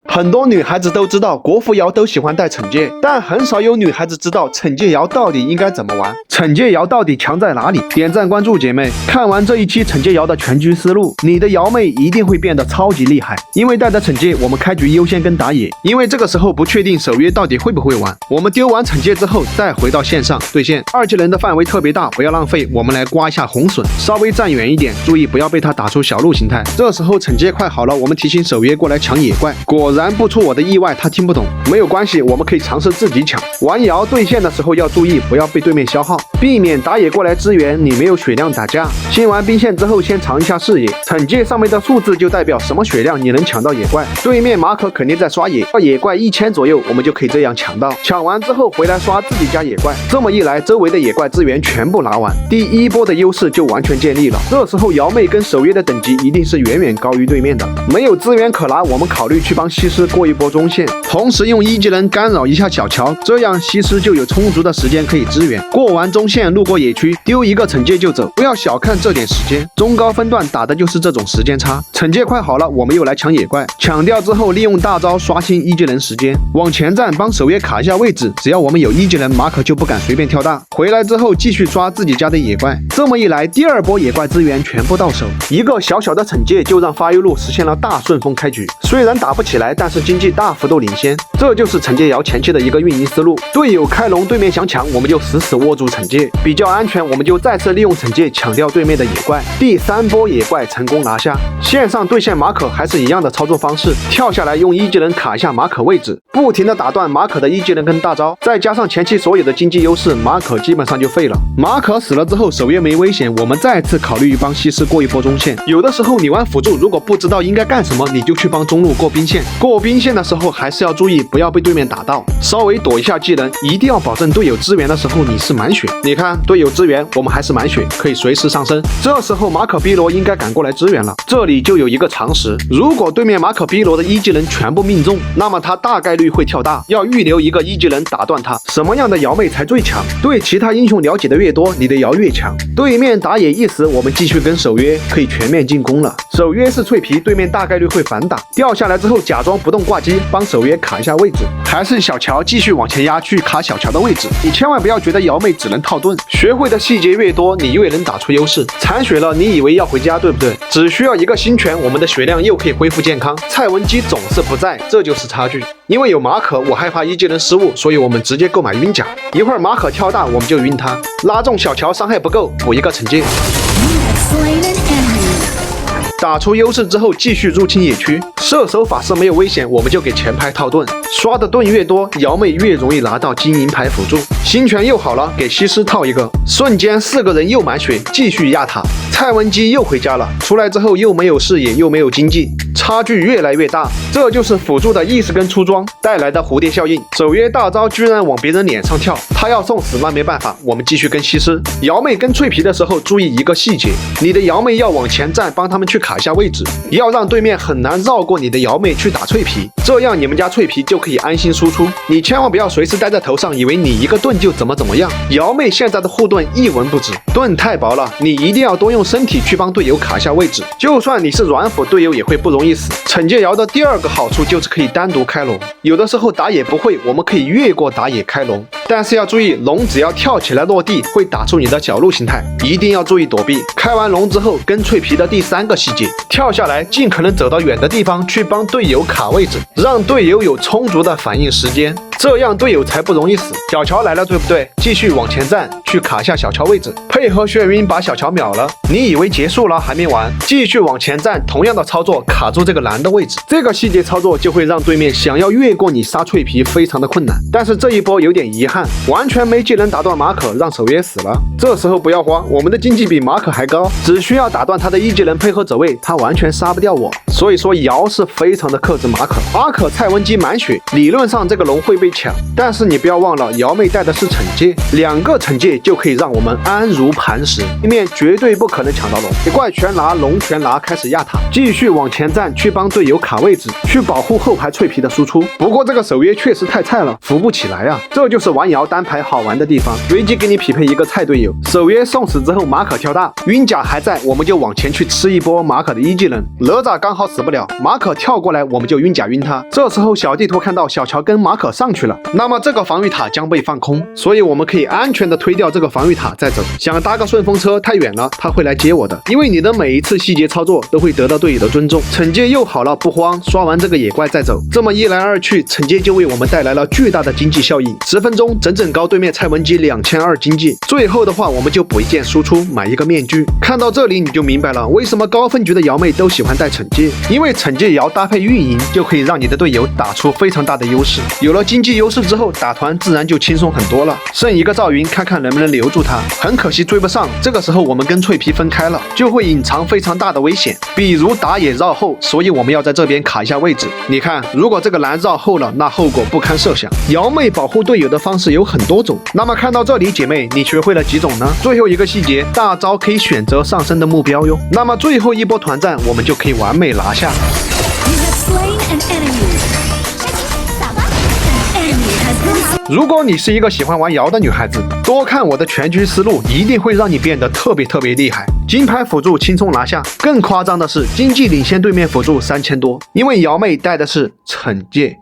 很多女孩子都知道国服瑶都喜欢带惩戒，但很少有女孩子知道惩戒瑶到底应该怎么玩，惩戒瑶到底强在哪里。点赞关注姐妹，看完这一期惩戒瑶的全局思路，你的瑶妹一定会变得超级厉害。因为带着惩戒，我们开局优先跟打野，因为这个时候不确定守约到底会不会玩。我们丢完惩戒之后，再回到线上对线，2技能的范围特别大，不要浪费。我们来刮一下红隼，稍微站远一点，注意不要被他打出小鹿形态。这时候惩戒快好了，我们提醒守约过来抢野怪，果然不出我的意外，他听不懂，没有关系，我们可以尝试自己抢。玩瑶对线的时候要注意，不要被对面消耗，避免打野过来支援，你没有血量打架。清完兵线之后，先尝一下视野，惩戒上面的数字就代表什么血量你能抢到野怪。对面马可肯定在刷野，野怪1000左右，我们就可以这样抢到。抢完之后回来刷自己家野怪，这么一来，周围的野怪资源全部拿完，第一波的优势就完全建立了。这时候瑶妹跟守约的等级一定是远远高于对面的，没有资源可拿，我们考虑去帮西施过一波中线，同时用1技能干扰一下小乔，这样西施就有充足的时间可以支援。过完中线路过野区，丢一个惩戒就走，不要小看这点时间，中高分段打的就是这种时间差。惩戒快好了，我们又来抢野怪，抢掉之后利用大招刷新1技能时间，往前站帮守约卡一下位置，只要我们有1技能，马可就不敢随便跳大。回来之后继续抓自己家的野怪，这么一来第2波野怪资源全部到手，一个小小的惩戒就让发育路实现了大顺风开局。虽然打不起来，但是经济大幅度领先，这就是惩戒瑶前期的一个运营思路。队友开龙，对面想抢，我们就死死握住惩戒，比较安全，我们就再次利用惩戒抢掉对面的野怪。第3波野怪成功拿下。线上对线马可还是一样的操作方式，跳下来用1技能卡一下马可位置，不停的打断马可的1技能跟大招，再加上前期所有的经济优势，马可基本上就废了。马可死了之后，守约没危险，我们再次考虑帮西施过一波中线。有的时候你玩辅助，如果不知道应该干什么，你就去帮中路过兵线。过兵线的时候还是要注意不要被对面打到，稍微躲一下技能，一定要保证队友支援的时候你是满血。你看队友支援，我们还是满血，可以随时上升。这时候马可逼罗应该赶过来支援了。这里就有一个常识，如果对面马可逼罗的1技能全部命中，那么他大概率会跳大，要预留一个1技能打断他。什么样的瑶妹才最强？对其他英雄了解的越多，你的瑶越强。对面打野一时，我们继续跟守约，可以全面进攻了。守约是脆皮，对面大概率会反打，掉下来之后假装不动挂机，帮守约卡一下位置。还是小乔继续往前压去卡小乔的位置。你千万不要觉得瑶妹只能套盾，学会的细节越多，你越能打出优势。残血了，你以为要回家对不对？只需要一个星拳，我们的血量又可以恢复健康。蔡文姬总是不在，这就是差距。因为有马可，我害怕1技能失误，所以我们直接购买晕甲。一会儿马可跳大，我们就晕他，拉中小乔伤害不够，补一个惩戒。打出优势之后，继续入侵野区。射手法师没有危险，我们就给前排套盾。刷的盾越多，瑶妹越容易拿到金银牌辅助。星拳又好了，给西施套一个，瞬间4个人又满血，继续压塔。蔡文姬又回家了，出来之后又没有视野，又没有经济，差距越来越大。这就是辅助的意识跟出装带来的蝴蝶效应。守约大招居然往别人脸上跳，他要送死那没办法，我们继续跟西施。瑶妹跟脆皮的时候注意一个细节，你的瑶妹要往前站，帮他们去卡一下位置，要让对面很难绕过你的瑶妹去打脆皮，这样你们家脆皮就可以安心输出。你千万不要随时戴在头上，以为你一个盾就怎么样。瑶妹现在的护盾一文不值，盾太薄了，你一定要多用身体去帮队友卡一下位置，就算你是软辅，队友也会不容易死。惩戒瑶的第2个好处就是可以单独开龙，有的时候打野不会，我们可以越过打野开龙，但是要注意龙只要跳起来落地会打出你的小鹿形态，一定要注意躲避。开完龙之后跟脆皮的第3个细节，跳下来尽可能走到远的地方去帮队友卡位置，让队友有充足的反应时间，这样队友才不容易死。小乔来了对不对？继续往前站去卡下小乔位置，配合眩晕把小乔秒了。你以为结束了？还没完，继续往前站，同样的操作卡住这个蓝的位置，这个细节操作就会让对面想要越过你杀脆皮非常的困难。但是这一波有点遗憾，完全没技能打断马可，让守约死了。这时候不要慌，我们的经济比马可还高，只需要打断他的1技能配合走位，他完全杀不掉我。所以说瑶是非常的克制马可。蔡文姬满血，理论上这个龙会被强。但是你不要忘了，瑶妹带的是惩戒，2个惩戒就可以让我们安如磐石，对面绝对不可能抢到龙。铁怪全拿，龙全拿，开始压塔，继续往前站，去帮队友卡位置，去保护后排脆皮的输出。不过这个守约确实太菜了，扶不起来啊！这就是玩瑶单排好玩的地方，随机给你匹配一个菜队友，守约送死之后，马可跳大，晕甲还在，我们就往前去吃一波马可的1技能。哪吒刚好死不了，马可跳过来，我们就晕甲晕他。这时候小地图看到小乔跟马可上去了，那么这个防御塔将被放空，所以我们可以安全的推掉这个防御塔再走。想搭个顺风车太远了，他会来接我的，因为你的每一次细节操作都会得到队友的尊重。惩戒又好了，不慌，刷完这个野怪再走。这么一来二去，惩戒就为我们带来了巨大的经济效益。10分钟整整高对面蔡文姬2200经济。最后的话，我们就补一件输出，买一个面具。看到这里你就明白了，为什么高分局的瑶妹都喜欢带惩戒，因为惩戒瑶搭配运营就可以让你的队友打出非常大的优势。有了经济优势之后，打团自然就轻松很多了。剩一个赵云，看看能不能留住他。很可惜追不上，这个时候我们跟脆皮分开了，就会隐藏非常大的危险，比如打野绕后，所以我们要在这边卡一下位置。你看，如果这个蓝绕后了，那后果不堪设想。瑶妹保护队友的方式有很多种，那么看到这里，姐妹，你学会了几种呢？最后一个细节，大招可以选择上升的目标哟。那么最后一波团战，我们就可以完美拿下。如果你是一个喜欢玩瑶的女孩子，多看我的全局思路，一定会让你变得特别厉害。金牌辅助轻松拿下，更夸张的是经济领先对面辅助3000多，因为瑶妹带的是惩戒。